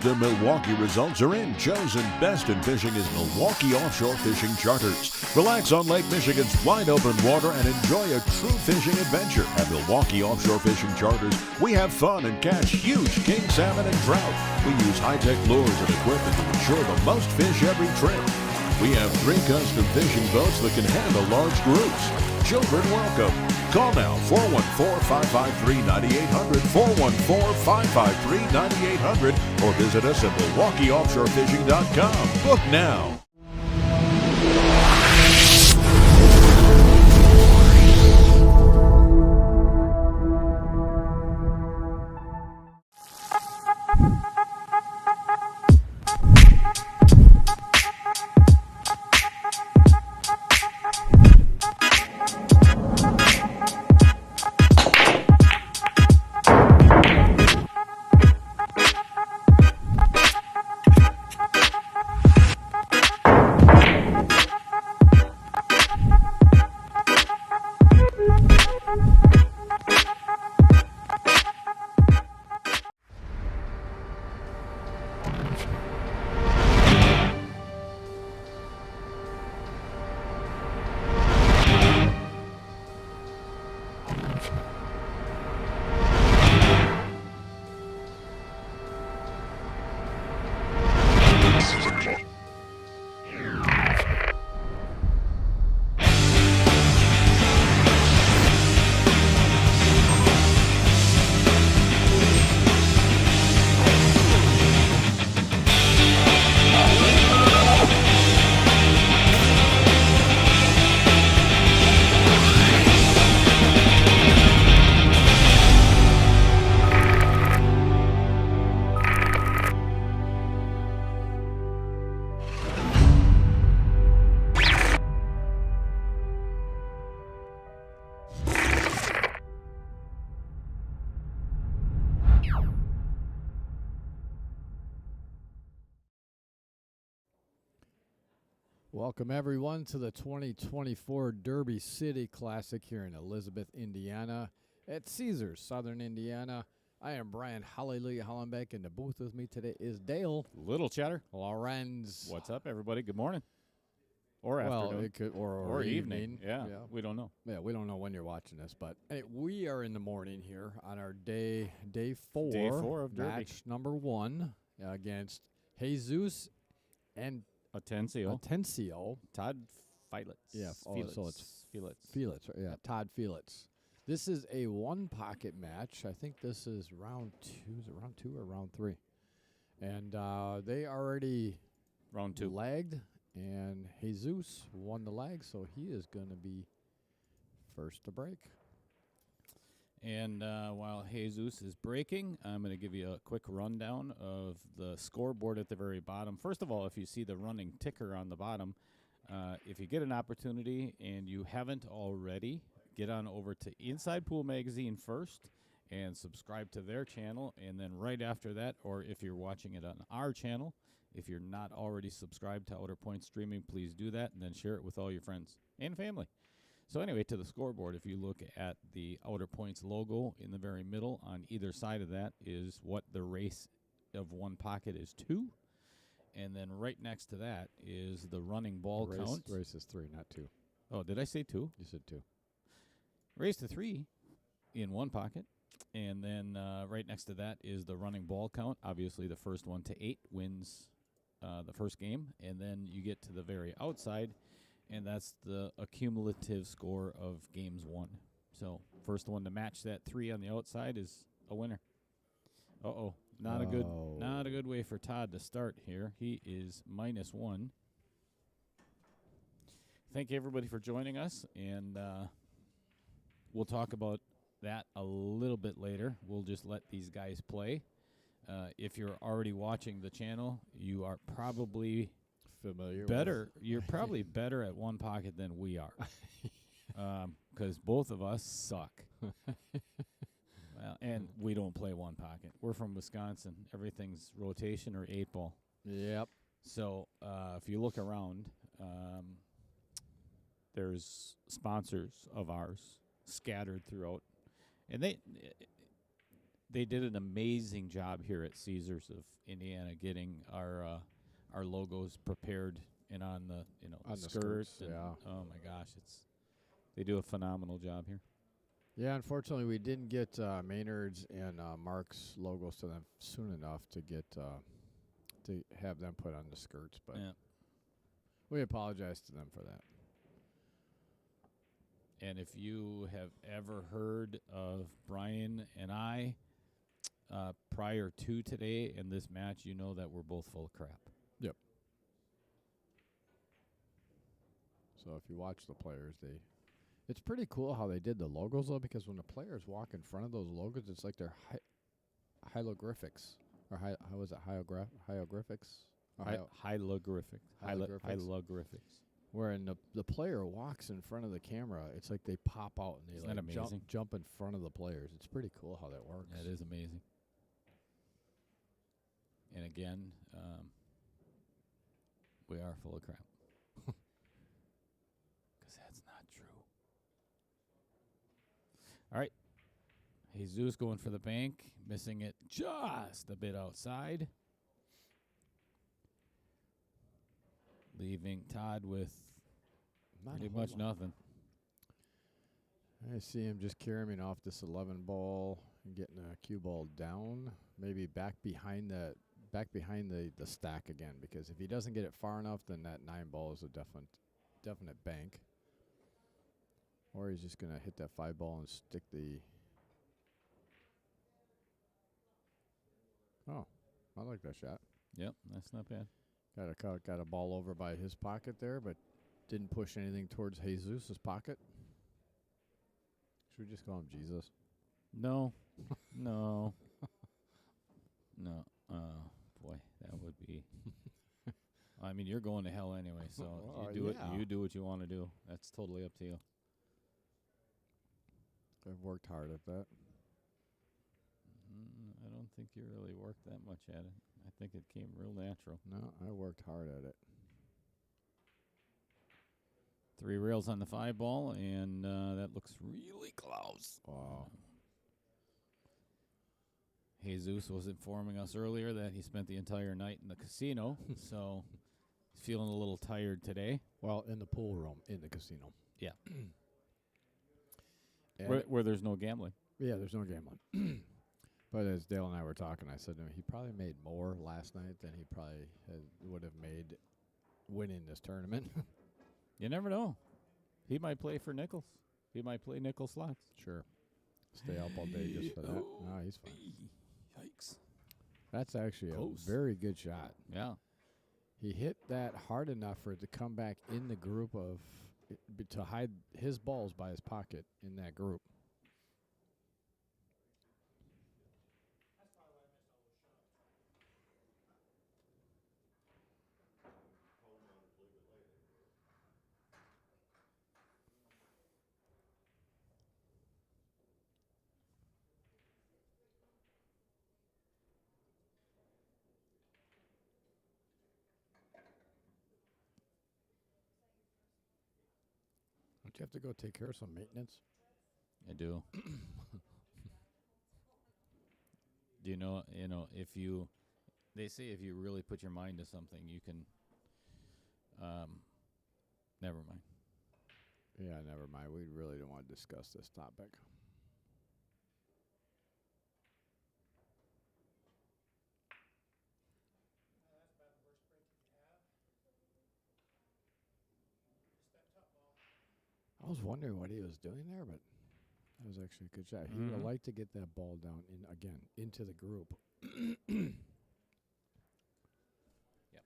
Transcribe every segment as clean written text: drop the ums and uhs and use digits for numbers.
Mazda Milwaukee results are in. Chosen best in fishing is Milwaukee Offshore Fishing Charters. Relax on Lake Michigan's wide open water and enjoy a true fishing adventure. At Milwaukee Offshore Fishing Charters, we have fun and catch huge king salmon and trout. We use high-tech lures and equipment to ensure the most fish every trip. We have 3 custom fishing boats that can handle large groups. Children welcome. Call now, 414-553-9800, 414-553-9800, or visit us at MilwaukeeOffshoreFishing.com. Book now. Welcome, everyone, to the 2024 Derby City Classic here in Elizabeth, Indiana, at Caesars, Southern Indiana. I am Brian Hallelujah Hollenbeck, and the booth with me today is Dale Little Chatter Lorenz. What's up, everybody? Good morning. Or afternoon. It could, or evening. Yeah, we don't know. Yeah, we don't know when you're watching this, but hey, we are in the morning here on our day 4. Day 4 of Derby. Match number 1 against Jesus and Atencio. Todd Fielitz. Yeah. Fielitz. So it's Fielitz. Fielitz. Yeah, Todd Fielitz. This is a 1-pocket match. I think this is round 2. Is it round 2 or round 3? And they already round 2 lagged, and Jesus won the lag, so he is going to be first to break. And while Jesus is breaking, I'm going to give you a quick rundown of the scoreboard at the very bottom. First of all, if you see the running ticker on the bottom, if you get an opportunity and you haven't already, get on over to Inside Pool Magazine first and subscribe to their channel. And then right after that, or if you're watching it on our channel, if you're not already subscribed to Outer Point Streaming, please do that and then share it with all your friends and family. So anyway, to the scoreboard, if you look at the Outer Points logo in the very middle, on either side of that is what the race of 1 pocket is to. And then right next to that is the running ball count. Race is 3, not 2. Oh, did I say 2? You said 2. Race to 3 in 1 pocket. And then right next to that is the running ball count. Obviously, the first 1 to 8 wins the first game. And then you get to the very outside, and that's the accumulative score of games won. So first one to match that 3 on the outside is a winner. Not a good way for Todd to start here. He is -1. Thank you, everybody, for joining us, and we'll talk about that a little bit later. We'll just let these guys play. If you're already watching the channel, you are probably familiar. You're probably better at 1 pocket than we are, because both of us suck. Well, and we don't play 1 pocket. We're from Wisconsin. Everything's rotation or 8-ball. Yep. So if you look around, there's sponsors of ours scattered throughout, and they did an amazing job here at Caesars of Indiana getting our logos prepared and on the On the skirt. skirts, And yeah. Oh my gosh, they do a phenomenal job here. Yeah, unfortunately, we didn't get Maynard's and Mark's logos to them soon enough to get to have them put on the skirts. But Yeah. we apologize to them for that. And if you have ever heard of Brian and I prior to today in this match, you know that we're both full of crap. Yep. So if you watch the players, it's pretty cool how they did the logos though, because when the players walk in front of those logos, it's like they're hieroglyphics or how was it hieroglyphics? Or Hieroglyphics. Hieroglyphics. Hieroglyphics. Wherein the player walks in front of the camera, it's like they pop out and they Isn't that like amazing? jump in front of the players. It's pretty cool how that works. That is amazing. And again, we are full of crap. Because that's not true. All right. Jesus going for the bank, missing it just a bit outside. Leaving Todd with Not a pretty whole much lot. nothing. I see him just carrying off this 11 ball and getting a cue ball down, maybe back behind the stack again. Because if he doesn't get it far enough, then that 9 ball is a definite bank. Or he's just gonna hit that 5 ball and stick the. Oh, I like that shot. Yep, that's not bad. Got a ball over by his pocket there, but didn't push anything towards Jesus' pocket. Should we just call him Jesus? No. No. No. Boy, that would be. I mean, you're going to hell anyway, so yeah. you do what you want to do. That's totally up to you. I've worked hard at that. I don't think you really worked that much at it. I think it came real natural. No, I worked hard at it. 3 rails on the 5 ball, and that looks really close. Wow. Jesus was informing us earlier that he spent the entire night in the casino, so he's feeling a little tired today. Well, in the pool room in the casino. Yeah. And Where there's no gambling. yeah, there's no gambling. But as Dale and I were talking, I said to him, he probably made more last night than he probably would have made winning this tournament. You never know. He might play for nickels. He might play nickel slots. Sure. Stay up all day just for that. No, he's fine. Yikes. That's actually Close. a very good shot. Yeah. He hit that hard enough for it to come back in the group to hide his balls by his pocket in that group. Don't you have to go take care of some maintenance? I do. Do you know, they say if you really put your mind to something, you can, never mind. Yeah, never mind. We really don't want to discuss this topic. I was wondering what he was doing there, but that was actually a good shot. He would have liked to get that ball down into the group. Yep.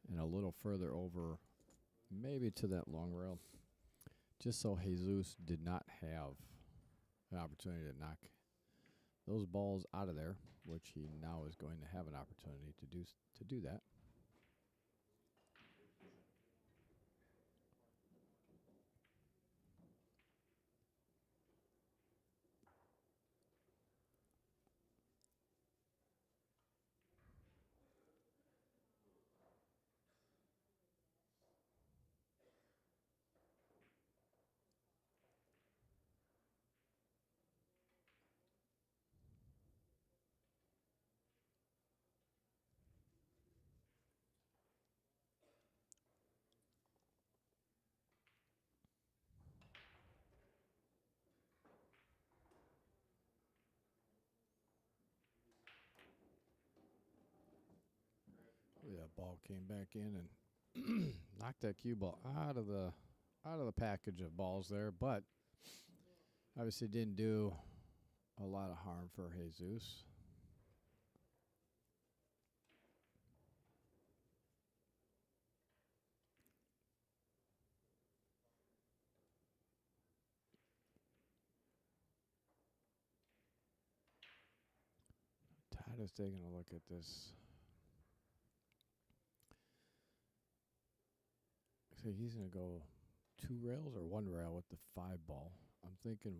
And a little further over, maybe to that long rail, just so Jesus did not have an opportunity to knock those balls out of there, which he now is going to have an opportunity to do that. that ball came back in and knocked that cue ball out of the package of balls there, but obviously didn't do a lot of harm for Jesus. Todd is taking a look at this. So he's going to go 2 rails or 1 rail with the 5 ball. I'm thinking,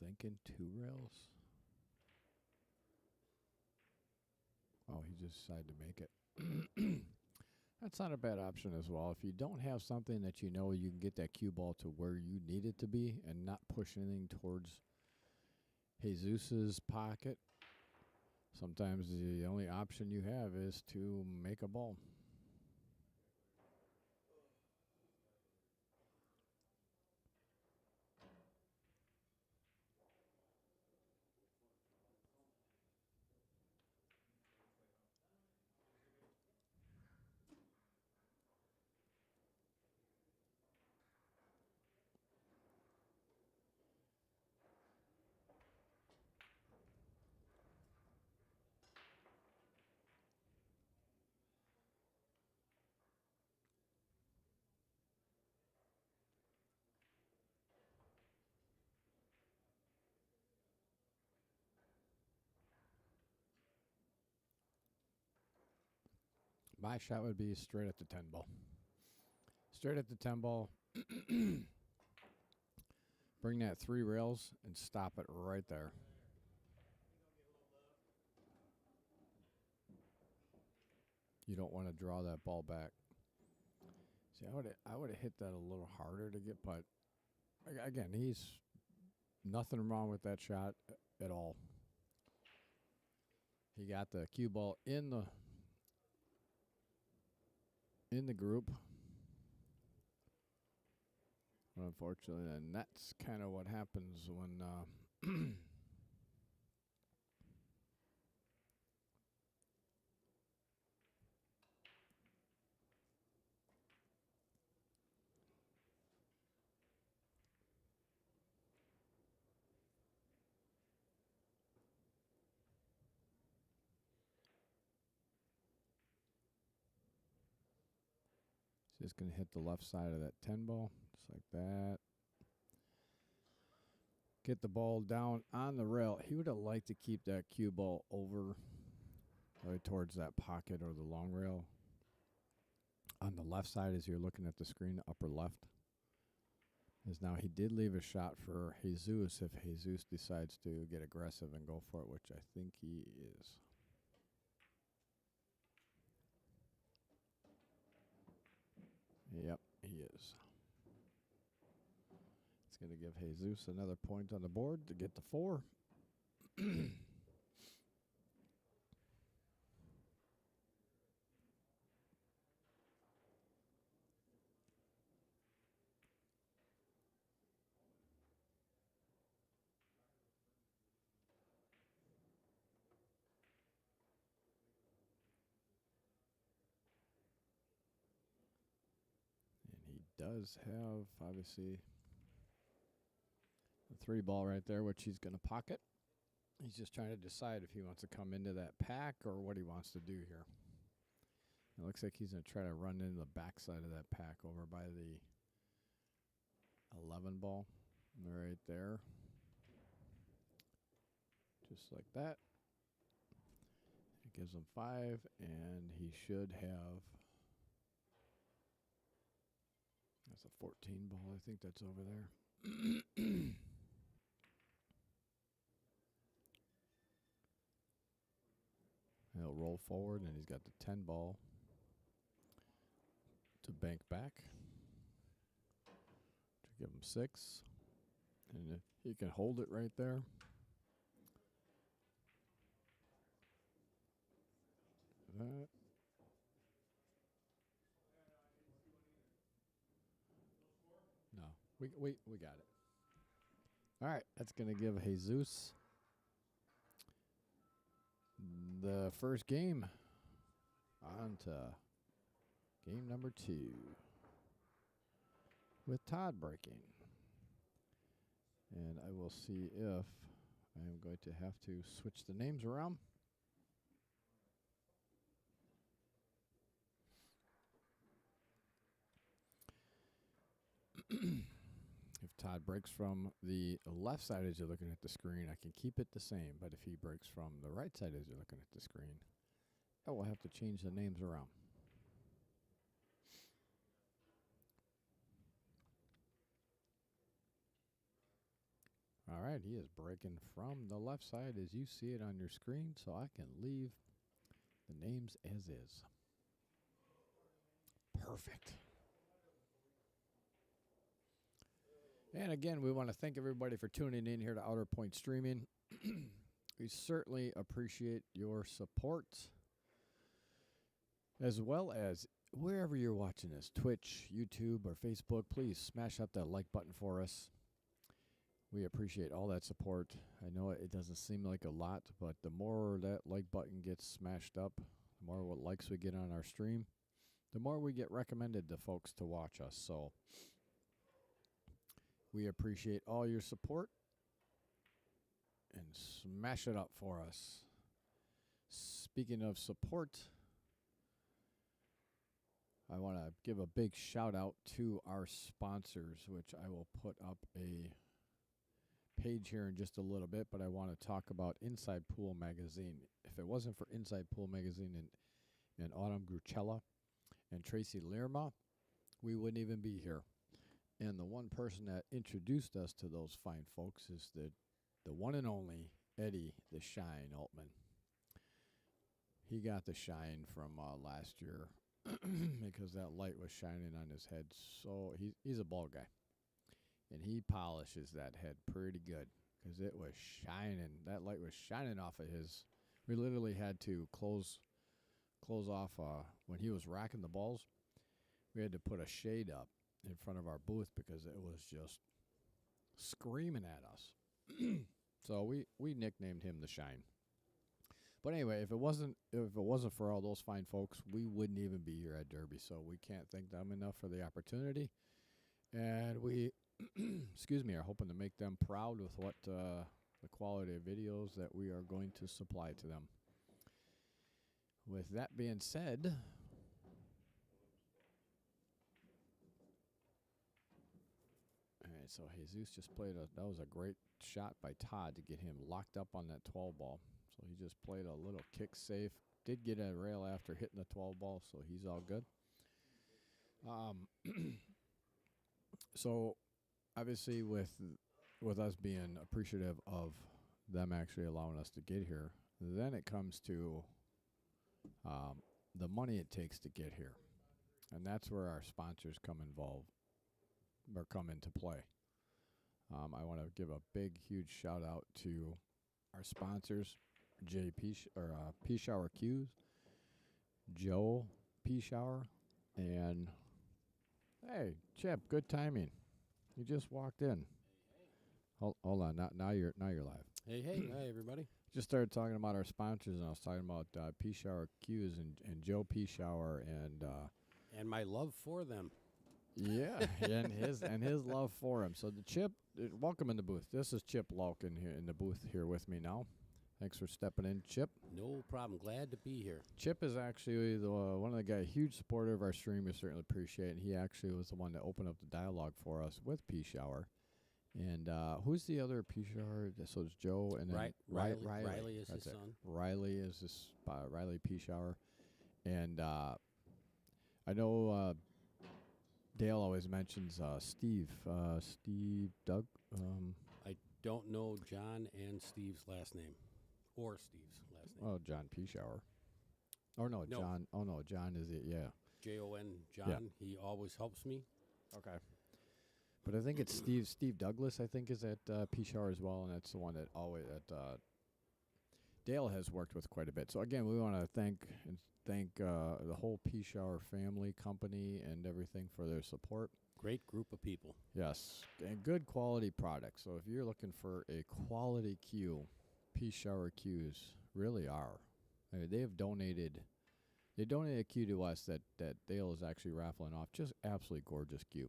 I'm thinking 2 rails. Oh, he just decided to make it. That's not a bad option as well. If you don't have something that you know you can get that cue ball to where you need it to be and not push anything towards Jesus's pocket, sometimes the only option you have is to make a ball. My shot would be straight at the 10 ball. Straight at the 10 ball. Bring that 3 rails and stop it right there. You don't want to draw that ball back. See, I would have hit that a little harder to get, but again, he's nothing wrong with that shot at all. He got the cue ball in the group. Unfortunately, and that's kind of what happens when just going to hit the left side of that 10 ball, just like that. Get the ball down on the rail. He would have liked to keep that cue ball over right towards that pocket or the long rail. On the left side, as you're looking at the screen, upper left. As now he did leave a shot for Jesus if Jesus decides to get aggressive and go for it, which I think he is. Yep, he is. It's going to give Jesus another point on the board to get to 4. Does have, obviously, the 3 ball right there, which he's going to pocket. He's just trying to decide if he wants to come into that pack or what he wants to do here. It looks like he's going to try to run into the backside of that pack over by the 11 ball right there. Just like that. It gives him 5, and he should have... That's a 14 ball. I think that's over there. He'll roll forward, and he's got the 10 ball to bank back. To give him 6. And if he can hold it right there. That. No, we got it. All right, that's going to give Jesus the first game. On to game number 2 with Todd breaking. And I will see if I am going to have to switch the names around. If Todd breaks from the left side as you're looking at the screen, I can keep it the same. But if he breaks from the right side as you're looking at the screen, I will have to change the names around. All right, he is breaking from the left side as you see it on your screen, so I can leave the names as is. Perfect. And again, we want to thank everybody for tuning in here to Outer Point Streaming. We certainly appreciate your support, as well as wherever you're watching this, Twitch, YouTube, or Facebook. Please smash up that like button for us. We appreciate all that support. I know it doesn't seem like a lot, but the more that like button gets smashed up, the more what likes we get on our stream, the more we get recommended to folks to watch us. So we appreciate all your support, and smash it up for us. Speaking of support, I want to give a big shout out to our sponsors, which I will put up a page here in just a little bit, but I want to talk about Inside Pool Magazine. If it wasn't for Inside Pool Magazine and Autumn Gruchella and Tracy Lerma, we wouldn't even be here. And the one person that introduced us to those fine folks is the one and only Eddie the Shine Altman. He got the shine from last year because that light was shining on his head. So he's a bald guy. And he polishes that head pretty good because it was shining. That light was shining off of his. We literally had to close off when he was racking the balls. We had to put a shade up in front of our booth because it was just screaming at us. So we nicknamed him the Shine. But anyway, if it wasn't for all those fine folks, we wouldn't even be here at Derby. So we can't thank them enough for the opportunity. And we are hoping to make them proud with what the quality of videos that we are going to supply to them. With that being said, all right, so Jesus just played that was a great shot by Todd to get him locked up on that 12 ball. So he just played a little kick safe. Did get a rail after hitting the 12 ball, so he's all good. So obviously with us being appreciative of them actually allowing us to get here, then it comes to the money it takes to get here. And that's where our sponsors come into play. I want to give a big, huge shout out to our sponsors, P Shower Q's, Joe P Shower, and hey, Chip, good timing. You just walked in. Hold on, now you're live. Hey, hi everybody. Just started talking about our sponsors, and I was talking about P Shower Q's and Joe P Shower And my love for them. Yeah, and his love for him. So the Chip, welcome in the booth. This is Chip Larkin here in the booth here with me now. Thanks for stepping in, Chip. No problem. Glad to be here. Chip is actually one of the guys, huge supporter of our stream. We certainly appreciate it. He actually was the one that opened up the dialogue for us with P Shower. And who's the other P Shower? So it's Joe and then Riley is his it. son. Riley is this Riley P Shower. And I know Dale always mentions Steve Doug. I don't know John and Steve's last name. Or Steve's last name. Oh, John P. Shower. Or no, John. Oh, no, John is it, yeah. Jon, John. Yeah. He always helps me. Okay. But I think it's Steve Douglas, I think, is at P. Shower as well, and that's the one that always Dale has worked with quite a bit. So, again, we want to thank the whole P. Shower family, company, and everything for their support. Great group of people. Yes, and good quality products. So if you're looking for a quality cue, Peace Shower cues really are. I mean, they donated a cue to us that Dale is actually raffling off. Just absolutely gorgeous cue.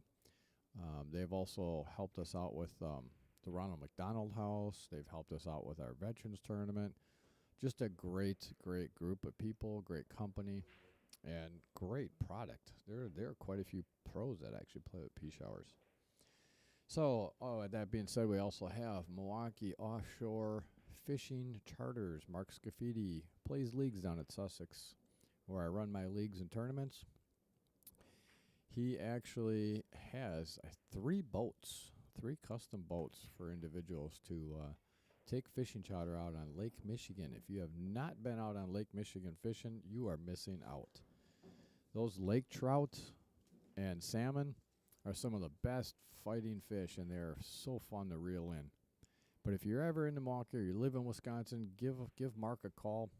They've also helped us out with the Ronald McDonald House. They've helped us out with our Veterans Tournament. Just a great group of people, great company, and great product. There are quite a few pros that actually play with Peace Showers. So, that being said, we also have Milwaukee Offshore Fishing Charters. Mark Scafidi plays leagues down at Sussex, where I run my leagues and tournaments. He actually has 3 boats, 3 custom boats for individuals to take fishing charter out on Lake Michigan. If you have not been out on Lake Michigan fishing, you are missing out. Those lake trout and salmon are some of the best fighting fish, and they're so fun to reel in. But if you're ever in the Milwaukee or you live in Wisconsin, give Mark a call.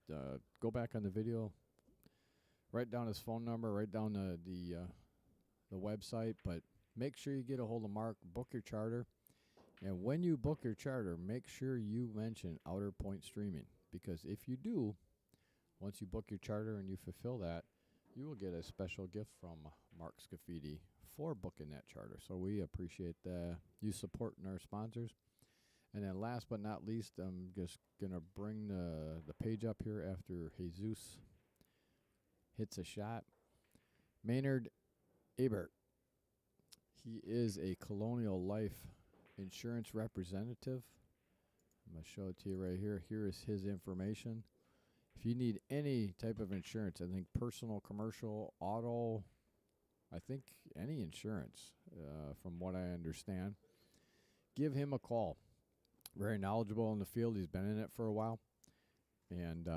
Go back on the video, write down his phone number, write down the website, but make sure you get a hold of Mark, book your charter. And when you book your charter, make sure you mention Outer Point Streaming, because if you do, once you book your charter and you fulfill that, you will get a special gift from Mark Scafidi for booking that charter. So we appreciate you supporting our sponsors. And then last but not least, I'm just going to bring the page up here after Jesus hits a shot. Maynard Ebert. He is a Colonial Life insurance representative. I'm going to show it to you right here. Here is his information. If you need any type of insurance, I think personal, commercial, auto, I think any insurance, from what I understand, give him a call. Very knowledgeable in the field. He's been in it for a while. And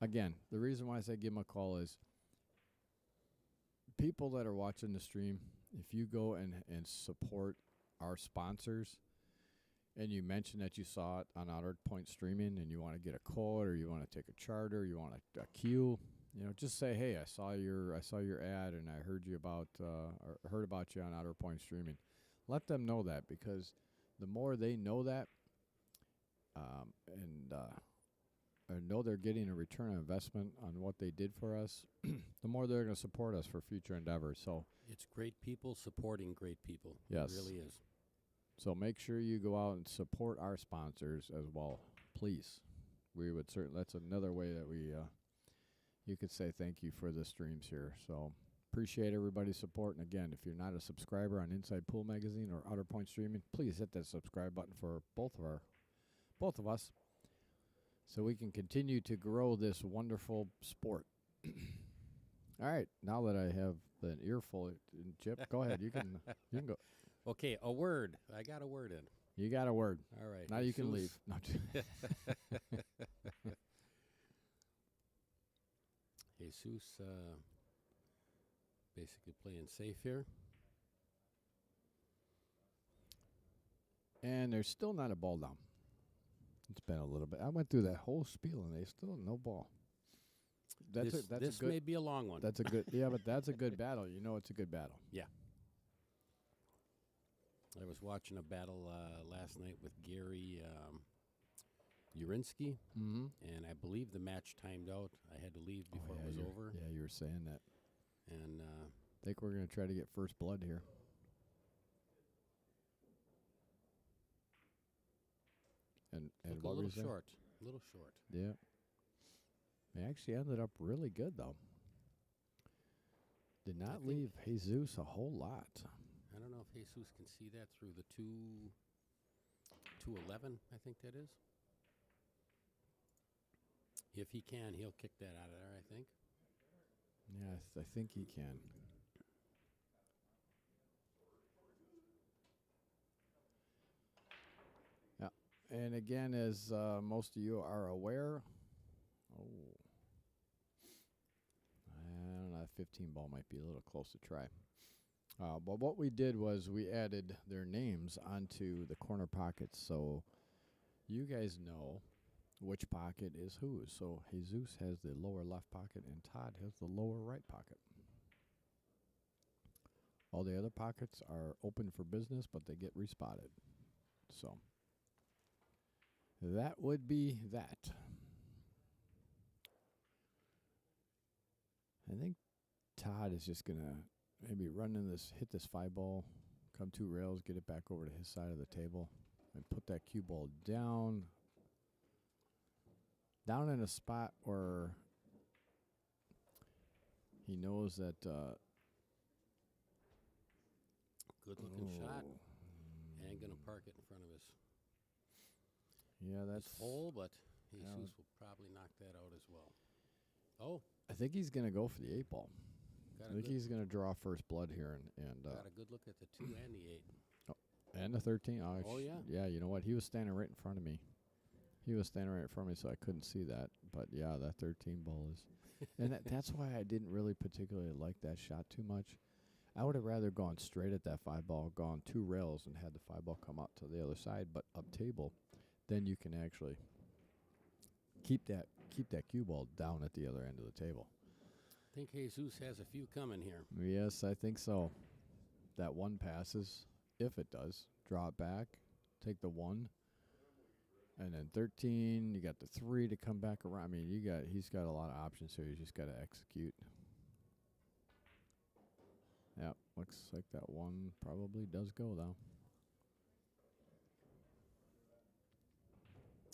again, the reason why I say give him a call is people that are watching the stream, if you go and support our sponsors and you mention that you saw it on Outer Point Streaming and you want to get a quote or you want to take a charter, you want a cue, just say, hey, I saw your ad and I heard heard about you on Outer Point Streaming. Let them know that, because the more they know that and know they're getting a return on investment on what they did for us, the more they're going to support us for future endeavors. So it's great people supporting great people. Yes. It really is. So make sure you go out and support our sponsors as well, please. We would certainly. That's another way that you could say thank you for the streams here. So appreciate everybody's support. And again, if you're not a subscriber on Inside Pool Magazine or Outer Point Streaming, please hit that subscribe button for both of us, so we can continue to grow this wonderful sport. All right, now that I have an earful, Chip, go ahead. You can go. Okay, a word. I got a word in. You got a word. All right. Now you can leave. No, Jesus basically playing safe here. And there's still not a ball down. It's been a little bit. I went through that whole spiel and they still no ball. This may be a long one. That's a good. Yeah, but that's a good battle. You know, it's a good battle. Yeah. I was watching a battle last night with Gary Urinsky, and I believe the match timed out. I had to leave before it was over. Yeah, you were saying that. And I think we're going to try to get first blood here. And took what a little was that? short. A little short. Yeah. They actually ended up really good, though. Did not leave Jesus a whole lot. I don't know if Jesus can see that through the 211, I think that is. If he can, he'll kick that out of there, I think. Yeah, I think he can. Yeah. And again, as most of you are aware, I don't know, that 15 ball might be a little close to try. But what we did was we added their names onto the corner pockets, so you guys know which pocket is whose. So Jesus has the lower left pocket, and Todd has the lower right pocket. All the other pockets are open for business, but they get respotted. So that would be that. I think Todd is just gonna maybe hit this 5 ball, come 2 rails, get it back over to his side of the table, and put that cue ball down in a spot where he knows that. Good looking shot. And going to park it in front of his Yeah, that's hole, but Yeah. Jesus will probably knock that out as well. Oh, I think he's gonna go for the 8 ball. got I a, think good, he's gonna draw first blood here and got a good look at the 2 and the 8. and the 13. Oh, yeah. Yeah. You know what? He was standing right in front of me. So I couldn't see that. But yeah, that 13 ball is, and that's why I didn't really particularly like that shot too much. I would have rather gone straight at that 5 ball, gone 2 rails, and had the 5 ball come out to the other side, but up table. Then you can actually keep that cue ball down at the other end of the table. I think Jesus has a few coming here. Yes, I think so. That 1 passes, if it does. Draw it back, take the 1, and then 13. You got the 3 to come back around. I mean, he's got a lot of options here. You just got to execute. Yep, looks like that 1 probably does go though.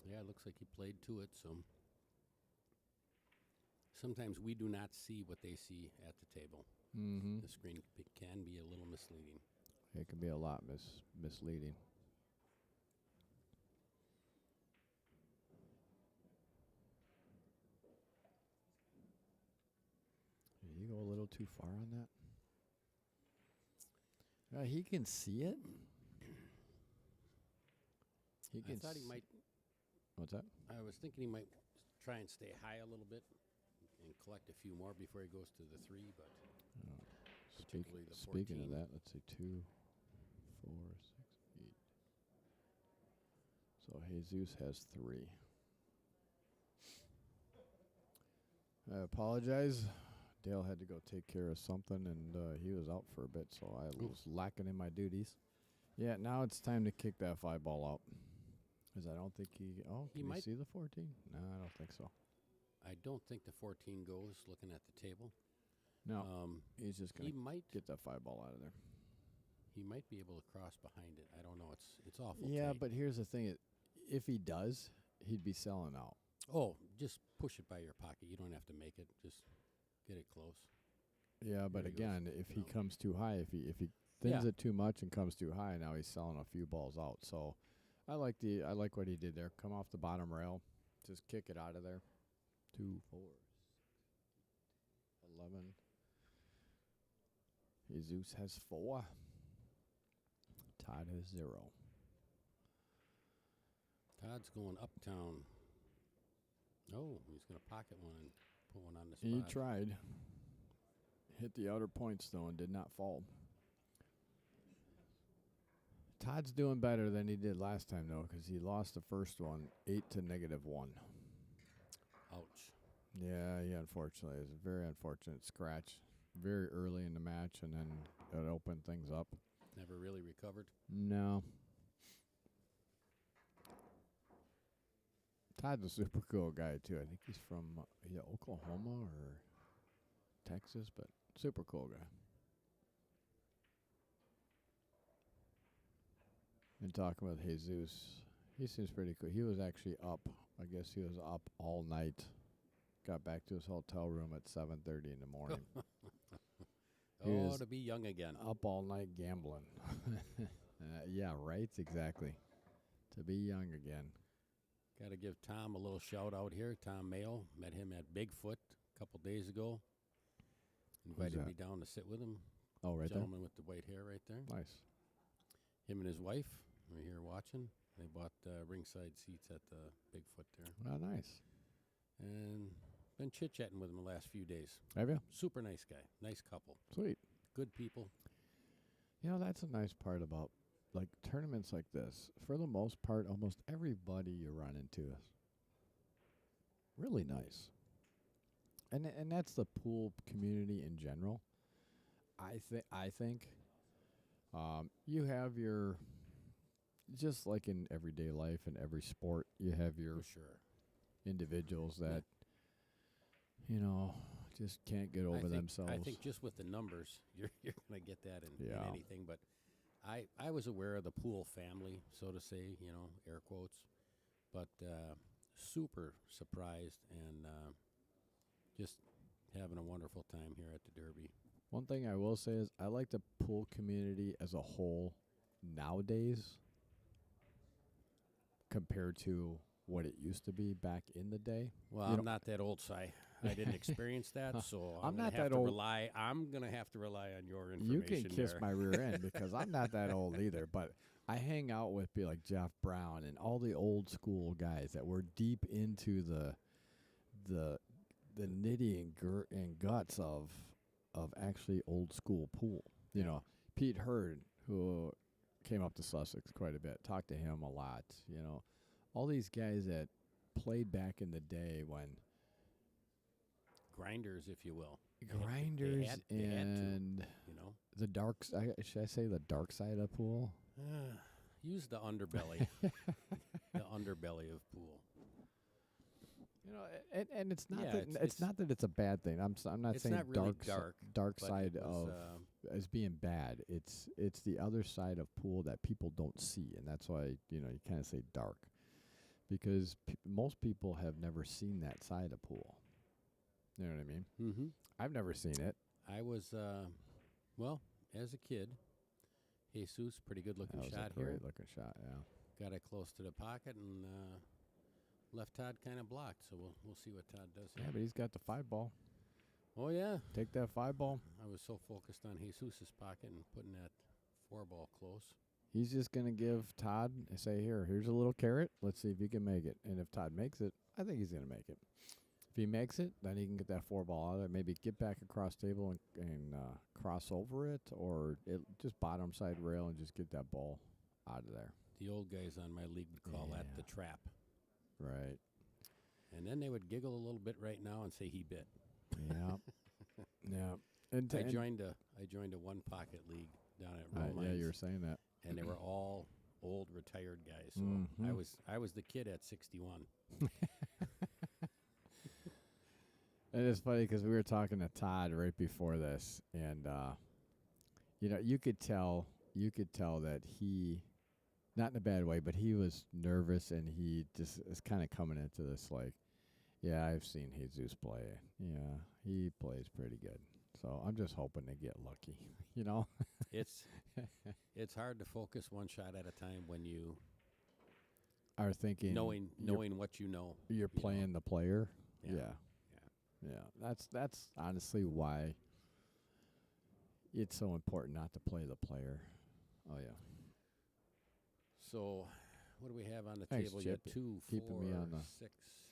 Yeah, it looks like he played to it, so sometimes we do not see what they see at the table. Mm-hmm. The screen can be a little misleading. It can be a lot misleading. Did you go a little too far on that? He can see it. I thought he might. What's that? I was thinking he might try and stay high a little bit and collect a few more before he goes to the 3, but particularly the 14. Speaking of that, let's see, 2, 4, 6, 8. So Jesus has 3. I apologize. Dale had to go take care of something, and he was out for a bit, so I was lacking in my duties. Yeah, now it's time to kick that 5 ball out. Because I don't think he... Oh, He can you might- see the 14? No, I don't think so. I don't think the 14 goes looking at the table. No, he's just He going to might get that 5 ball out of there. he might be able to cross behind it. I don't know. It's awful. Yeah, tight. but here's the thing. If he does, he'd be selling out. Oh, just push it by your pocket. You don't have to make it. Just get it close. Yeah, but he goes, again, if he know. comes too high, if he thins Yeah. it too much and comes too high, now he's selling a few balls out. So I like what he did there. Come off the bottom rail, just kick it out of there. 2, 4, 11. Jesus has 4. Todd has 0. Todd's going uptown. Oh, he's going to pocket one and put one on the He spot. tried. Hit the outer points though and did not fall. Todd's doing better than he did last time though, because he lost the first one 8 to -1. Ouch. Yeah, unfortunately, it's a very unfortunate scratch. Very early in the match, and then it opened things up. Never really recovered. No. Todd's a super cool guy too. I think he's from either Oklahoma or Texas, but super cool guy. And talking with Jesus, he seems pretty cool. He was actually up. I guess he was up all night. Got back to his hotel room at 7:30 in the morning. He Oh, was to be young again. Up all night gambling. Yeah, right. Exactly. To be young again. Got to give Tom a little shout out here. Tom Mayo. Met him at Bigfoot a couple days ago. Invited me down to sit with him. Oh, right there. Gentleman with the white hair right there. Nice. Him and his wife were here watching. They bought ringside seats at the Bigfoot there. Oh, nice. And been chit-chatting with him the last few days. Have you? Super nice guy. Nice couple. Sweet. Good people. You know, that's a nice part about like tournaments like this. For the most part, almost everybody you run into is really nice. And that's the pool community in general. I think You have your, just like in everyday life and every sport, you have your For sure. individuals Yeah. that, just can't get over themselves. I think just with the numbers, you're going to get that in Yeah. anything. But I was aware of the Poole family, so to say, air quotes. But super surprised and just having a wonderful time here at the Derby. One thing I will say is I like the pool community as a whole nowadays compared to what it used to be back in the day. Well, You I'm know- not that old, Si. I didn't experience that, so I'm gonna not have that to old. I'm going to have to rely on your You information. can kiss there. my rear end because I'm not that old either. But I hang out with people like Jeff Brown and all the old school guys that were deep into the nitty and guts of actually old school pool. Pete Hurd, who came up to Sussex quite a bit, talked to him a lot. All these guys that played back in the day when Grinders, if you will. grinders they had to, and the dark. Should I say the dark side of pool? Use the underbelly. The underbelly of pool. And it's not Yeah, that it's- it's not that it's a bad thing. I'm not It's saying not really dark but side it was, of as being bad. It's the other side of pool that people don't see, and that's why you kind of say dark, because most people have never seen that side of pool. You know what I mean? mm-hmm. I've never seen it. I was, as a kid, Jesus, pretty good looking That was shot a here. great looking shot. Yeah. Got it close to the pocket and left Todd kind of blocked. So we'll see what Todd does Yeah, here. but he's got the 5 ball. Oh yeah, Take that 5 ball. I was so focused on Jesus's pocket and putting that 4 ball close. He's just gonna give Todd say, here's a little carrot. Let's see if he can make it. And if Todd makes it, I think he's gonna make it. If he makes it, then he can get that 4 ball out of there. Maybe get back across table and cross over it, or just bottom side rail and just get that ball out of there. The old guys on my league would call that the trap. Right. And then they would giggle a little bit right now and say he bit. Yeah. Yeah. And I joined a one pocket league down at Rome. yeah, you were saying that. And they were all old retired guys. So Mhm. I was the kid at 61. And it's funny because we were talking to Todd right before this, and you could tell that he, not in a bad way, but he was nervous, and he just is kind of coming into this like, yeah, I've seen Jesus play. Yeah, he plays pretty good. So I'm just hoping to get lucky, It's hard to focus one shot at a time when you Are thinking knowing what you know. you're playing the player. Yeah. Yeah. That's honestly why it's so important not to play the player. Oh yeah. So, what do we have on the Thanks, table? Chip. You got 2, Keeping 4, me on the- 6,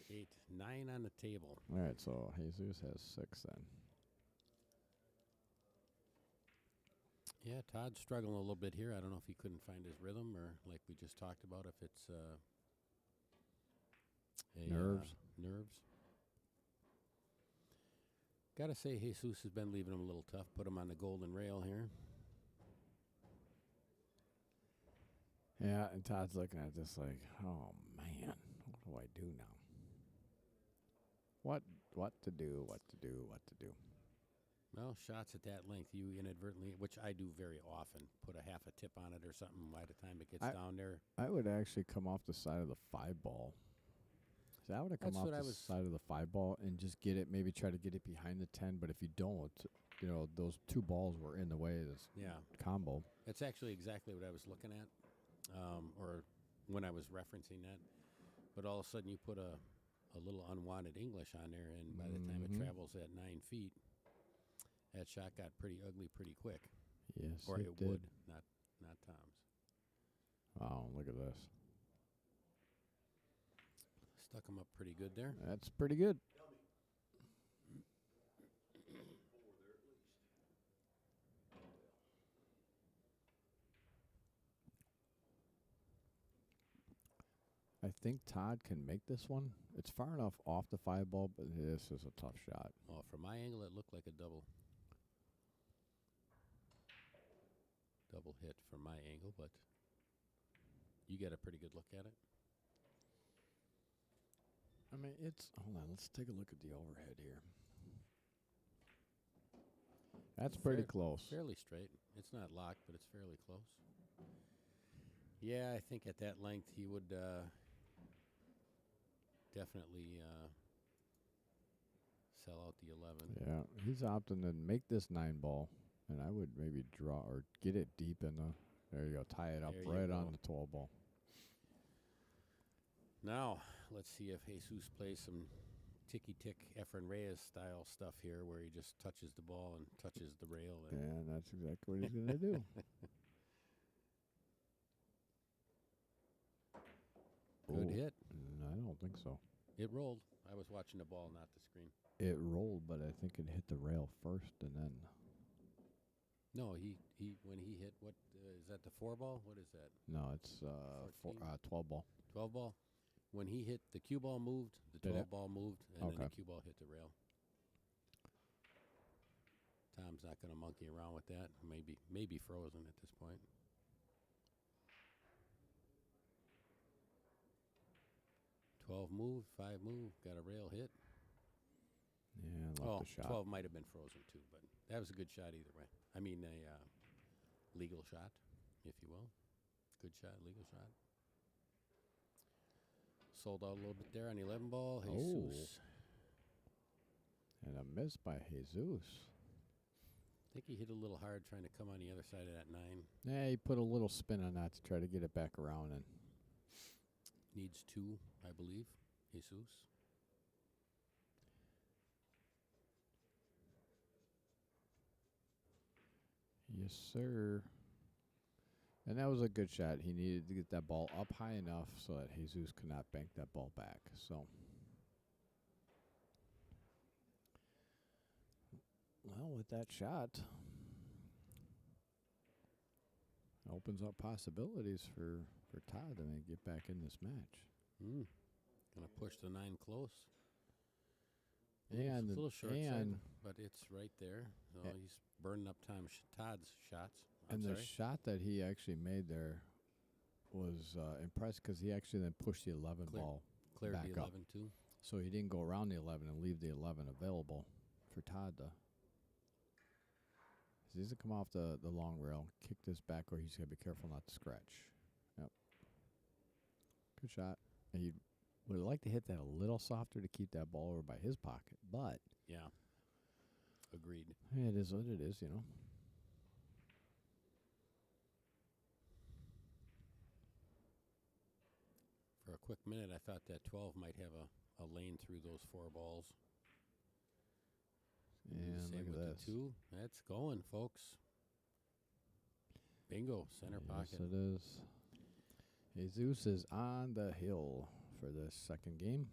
8, 9 on the table. All right, so Jesus has 6 then. Yeah, Todd's struggling a little bit here. I don't know if he couldn't find his rhythm or, like we just talked about, if it's Nerves. Nerves. Got to say, Jesus has been leaving him a little tough. Put him on the golden rail here. Yeah, and Todd's looking at this like, oh man, what do I do now? What to do? What to do? What to do? Well, shots at that length, you inadvertently, which I do very often, put a half a tip on it or something by the time it gets down there. I would actually come off the side of the 5 ball. So I would have come That's off what I the was- side of the 5 ball and just get it, maybe try to get it behind the 10. But if you don't, those 2 balls were in the way of this Yeah. combo. That's actually exactly what I was looking at, or when I was referencing that. But all of a sudden, you put a little unwanted English on there, and by the time it Mhm. travels at 9 feet, that shot got pretty ugly pretty quick. Yes, Or it it did. would, not Tom's. Wow, look at this. Stuck him up pretty good there. That's pretty good. I think Todd can make this one. It's far enough off the 5 ball, but this is a tough shot. Oh, from my angle, it looked like a double. double hit from my angle, but you get a pretty good look at it. I mean, it's hold on. Let's take a look at the overhead here. That's pretty close. Fairly straight. It's not locked, but it's fairly close. Yeah, I think at that length he would definitely sell out the 11. Yeah, he's opting to make this 9 ball, and I would maybe draw or get it deep in the. There you go. Tie it up There you right go. on the 12 ball. Now, let's see if Jesus plays some ticky-tick Efren Reyes style stuff here where he just touches the ball and touches the rail. And And that's exactly what he's going to do. Good hit. I don't think so. It rolled. I was watching the ball, not the screen. It rolled, but I think it hit the rail first, and then. No, he when he hit, what is that, the 4 ball? What is that? No, it's 12 ball. 12 ball? When he hit, the cue ball moved, the Did 12 it? ball moved, and then Okay. the cue ball hit the rail. Tom's not going to monkey around with that. Maybe frozen at this point. $12 moved, 5 moved, got a rail hit. Yeah, left the shot. 12 might have been frozen too, but that was a good shot either way. I mean, a legal shot, if you will. Good shot, legal shot. Sold out a little bit there on the 11 ball. Jesus. And a miss by Jesus. I think he hit a little hard trying to come on the other side of that 9. Yeah, he put a little spin on that to try to get it back around, and Needs 2, I believe. Jesus. yes, sir. And that was a good shot. He needed to get that ball up high enough so that Jesus could not bank that ball back. So, well, with that shot, opens up possibilities for Todd to get back in this match. Gonna push the 9 close. And it's a little short side, and but it's right there. So Yeah. he's burning up Todd's shots. and the shot that he actually made there was impressive because he actually then pushed the 11 ball cleared back the up. 11 too. So he didn't go around the 11 and leave the 11 available for Todd to. He doesn't come off the long rail, kick this back, or he's got to be careful not to scratch. Yep. Good shot. And he would like to hit that a little softer to keep that ball over by his pocket, but Yeah. Agreed. it is what it is, you know. For a quick minute, I thought that 12 might have a lane through those 4 balls. And Same look with at the 2. That's going, folks. Bingo, center pocket. Yes, it is. Jesus is on the hill for this second game.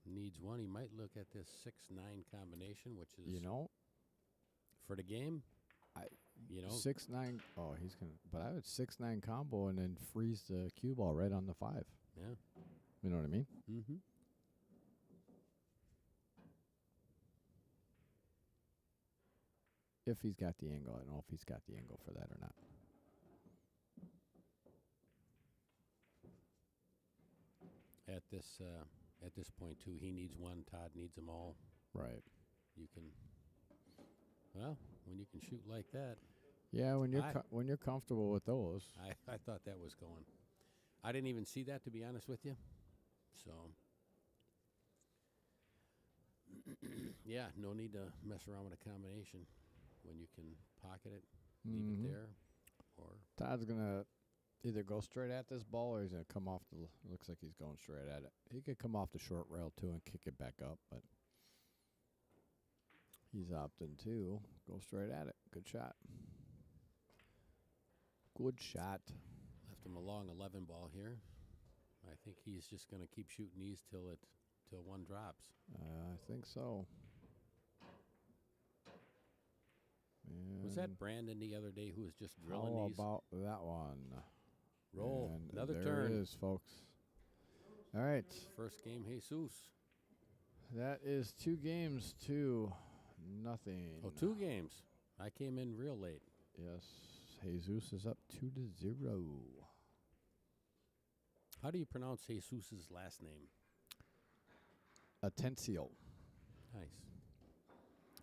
Needs 1. He might look at this 6-9 combination, which is You know, for the game. I- 6-9. Oh, he's gonna. But I would 6-9 combo and then freeze the cue ball right on the 5. Yeah. You know what I mean? Mm-hmm. If he's got the angle, I don't know if he's got the angle for that or not. At this point too, he needs 1. Todd needs them all. Right. You can. Well, when you can shoot like that, Yeah, when you're I- when you're comfortable with those. I thought that was going. I didn't even see that, to be honest with you. So, yeah, no need to mess around with a combination when you can pocket it, leave Mhm. it there, or Todd's gonna either go straight at this ball or he's gonna come off the. Looks like he's going straight at it. He could come off the short rail too and kick it back up, but he's opting to go straight at it. Good shot. Good shot. left him a long 11 ball here. I think he's just going to keep shooting these till 1 drops. I think so. Was that And Brandon the other day who was just drilling how these? about that one? Roll. And Another there turn. it is, folks. All right. First game, Jesus. That is 2 games to nothing. Oh, 2 games. I came in real late. Yes. Jesus is up 2-0. How do you pronounce Jesus's last name? Atencio. Nice.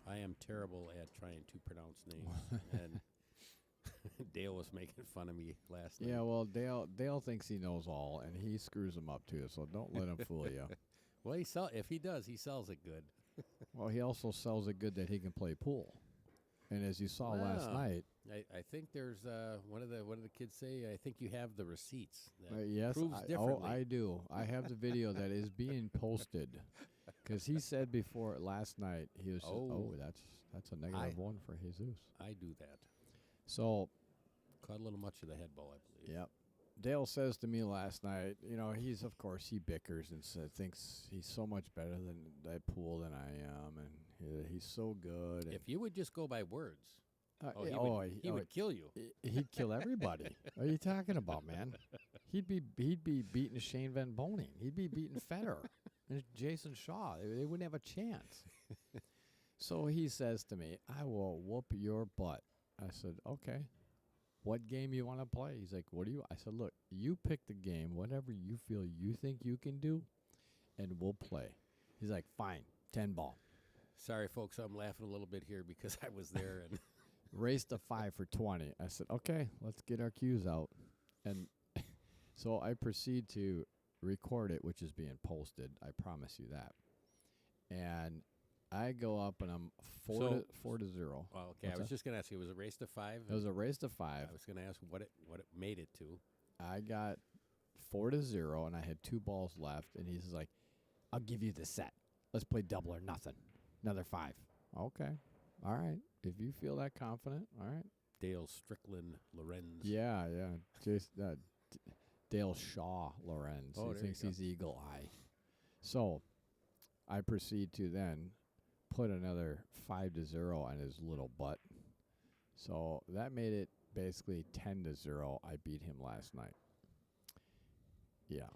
I am terrible at trying to pronounce names, and Dale was making fun of me last night. Yeah, well, Dale thinks he knows all, and he screws them up too. So don't let him fool you. Well, if he does, he sells it good. Well, he also sells it good that he can play pool. And as you saw last Well, night, I think there's what did the kids say? I think you have the receipts. That yes, proves differently. I do. I have the video that is being posted. Because he said before last night, he was that's a -1 for Jesus. I do that. So, Caught a little much of the head ball, I believe. yep. Dale says to me last night, of course, he bickers and thinks he's so much better than that pool than I am, and he's so good. And If you would just go by words, he he would kill you. He'd kill everybody. What are you talking about, man? He'd be beating Shane Van Boning. He'd be beating Federer and Jason Shaw. They wouldn't have a chance. So he says to me, "I will whoop your butt." I said, "Okay. What game you want to play?" He's like, "What do you?" I said, "Look, you pick the game, whatever you feel you think you can do, and we'll play." He's like, "Fine, 10 ball." Sorry, folks, I'm laughing a little bit here because I was there and Race to 5 for 20. I said, "Okay, let's get our cues out." And so I proceed to record it, which is being posted. I promise you that. And I go up and I'm 4-0. Oh, okay. I What's was that? just gonna ask you, it was a race to 5? It was a race to 5. I was gonna ask what it made it to. I got 4-0, and I had 2 balls left. And he's like, "I'll give you the set. Let's play double or nothing. Another 5." Okay. All right. If you feel that confident, all right. Dale Strickland Lorenz. Yeah. Dale Shaw Lorenz. Oh, He there thinks you go. he's Eagle Eye. So I proceed to then put another 5-0 on his little butt. So that made it basically 10-0. I beat him last night. Yeah.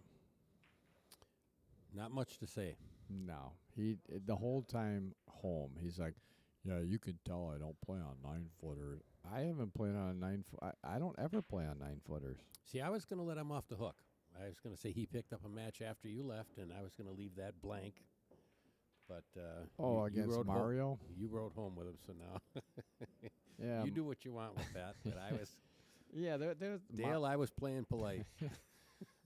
Not much to say. No. The whole time home, he's like, "Yeah, you can tell I don't play on 9-footers. I haven't played on a 9-foot. I don't ever play on 9-footers. See, I was gonna let him off the hook. I was gonna say he picked up a match after you left, and I was gonna leave that blank. But Against rode Mario? you rode home with him, so now Yeah. you do what you want with that. But I was Yeah, there's Dale. I was playing polite.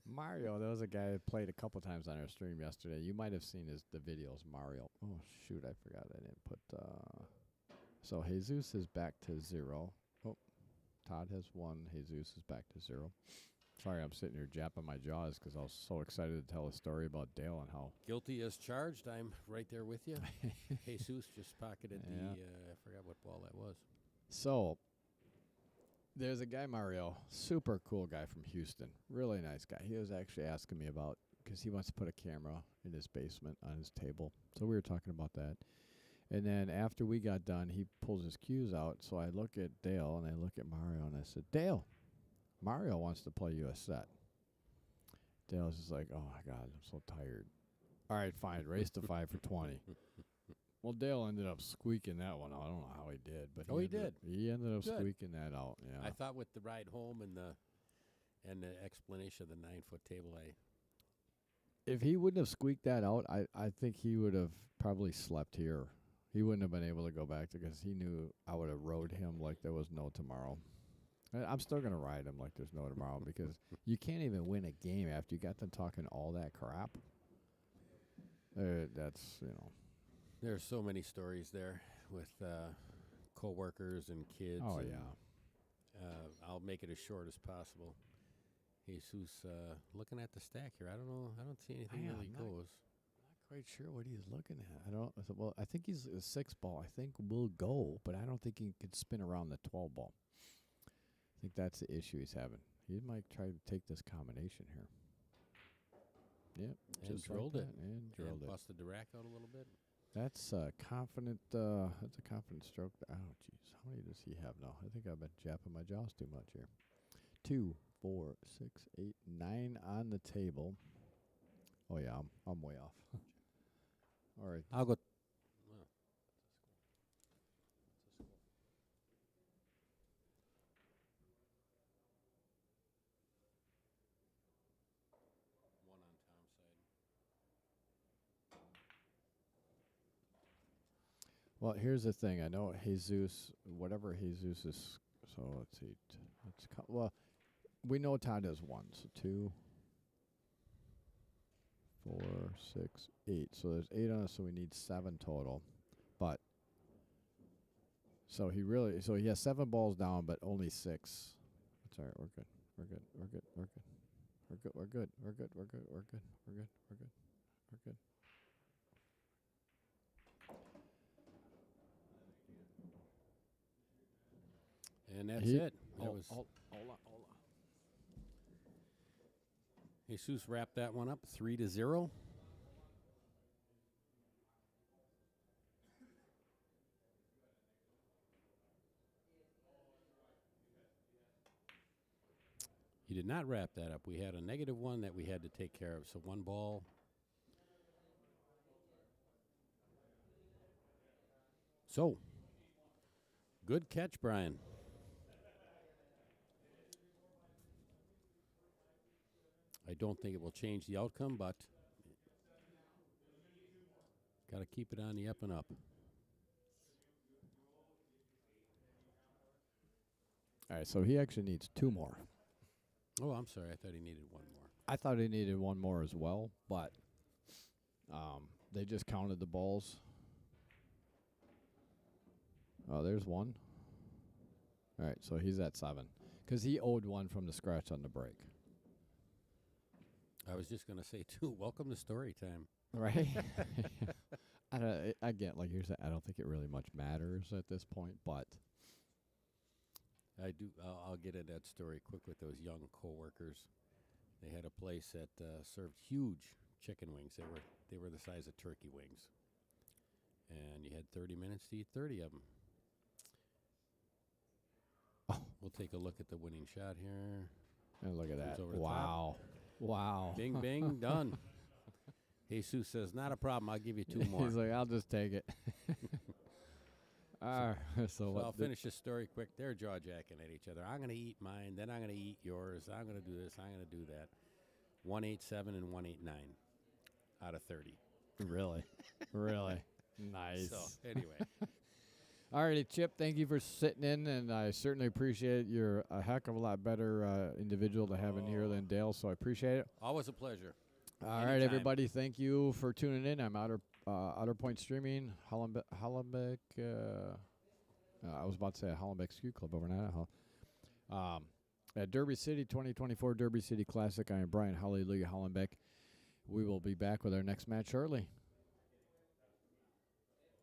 Mario. There was a guy that played a couple times on our stream yesterday. You might have seen the videos. Mario. Oh shoot, I forgot I didn't put. So Jesus is back to 0. Oh, Todd has 1. Jesus is back to 0. Sorry, I'm sitting here japping my jaws because I was so excited to tell a story about Dale and how. Guilty as charged. I'm right there with you. Jesus just pocketed Yeah. I forgot what ball that was. So there's a guy, Mario, super cool guy from Houston, really nice guy. He was actually asking me about because he wants to put a camera in his basement on his table. So we were talking about that. And then after we got done, he pulls his cues out. So I look at Dale and I look at Mario and I said, "Dale, Mario wants to play you a set." Dale's just like, "Oh my God, I'm so tired." All right, fine. Race to 5 for 20. Well, Dale ended up squeaking that one out. I don't know how he did, but Oh, he did. He ended up Good. squeaking that out. Yeah. I thought with the ride home and the explanation of the 9-foot table, If he wouldn't have squeaked that out, I think he would have probably slept here. He wouldn't have been able to go back because he knew I would have rode him like there was no tomorrow. I'm still going to ride him like there's no tomorrow because you can't even win a game after you got them talking all that crap. That's. there's so many stories there with coworkers and kids. Oh, and, yeah. I'll make it as short as possible. Jesus, looking at the stack here, I don't know. I don't see anything Yeah, really I'm not goes. Not quite sure what he's looking at. Well, I think he's a 6 ball. I think will go, but I don't think he could spin around the 12 ball. I think that's the issue he's having. He might try to take this combination here. Yep. And just drilled like it. that, And drilled it. Busted the rack out a little bit. That's confident. That's a confident stroke. Oh, jeez. How many does he have now? I think I've been japping my jaws too much here. 2, 4, 6, 8, 9 on the table. Oh yeah, I'm way off. All right. I'll go. Well, here's the thing. I know Jesus, whatever Jesus is. So let's see. Well, we know Todd has 1. So 2, 4, 6, 8. So there's 8 on us. So we need 7 total. But so he has 7 balls down, but only 6. That's all right. We're good. We're good. We're good. We're good. We're good. We're good. We're good. We're good. We're good. We're good. We're good. We're good. And that's it. That Hold was on. Hold on. Jesus wrapped that one up 3-0. He did not wrap that up. We had a -1 that we had to take care of. So 1 ball. So, good catch, Brian. I don't think it will change the outcome, but got to keep it on the up and up. All right. So he actually needs 2 more. Oh, I'm sorry. I thought he needed 1 more. I thought he needed 1 more as well, but they just counted the balls. Oh, there's 1. All right, so he's at 7 because he owed 1 from the scratch on the break. I was just going to say, too, welcome to story time. Right? Again, like you said, I don't think it really much matters at this point, but I do. I'll get into that story quick with those young coworkers. They had a place that served huge chicken wings. They were the size of turkey wings, and you had 30 minutes to eat 30 of them. Oh. We'll take a look at the winning shot here. And look at that. over the Wow. Wow. Bing, bing, done. Jesus says, not a problem. I'll give you 2 more. He's like, I'll just take it. All right. So I'll finish this story quick. They're jaw-jacking at each other. I'm going to eat mine. Then I'm going to eat yours. I'm going to do this. I'm going to do that. 187 and 189 out of 30. Really? Really? Nice. So, anyway. All righty, Chip, thank you for sitting in, and I certainly appreciate it. You're a heck of a lot better individual to have in here than Dale, so I appreciate it. Always a pleasure. All right, everybody, thank you for tuning in. I'm Outer Point Streaming, Hollenbeck. I was about to say Hollenbeck Ski Club over in Idaho. At Derby City 2024 Derby City Classic, I am Brian Hallelujah Hollenbeck. We will be back with our next match shortly.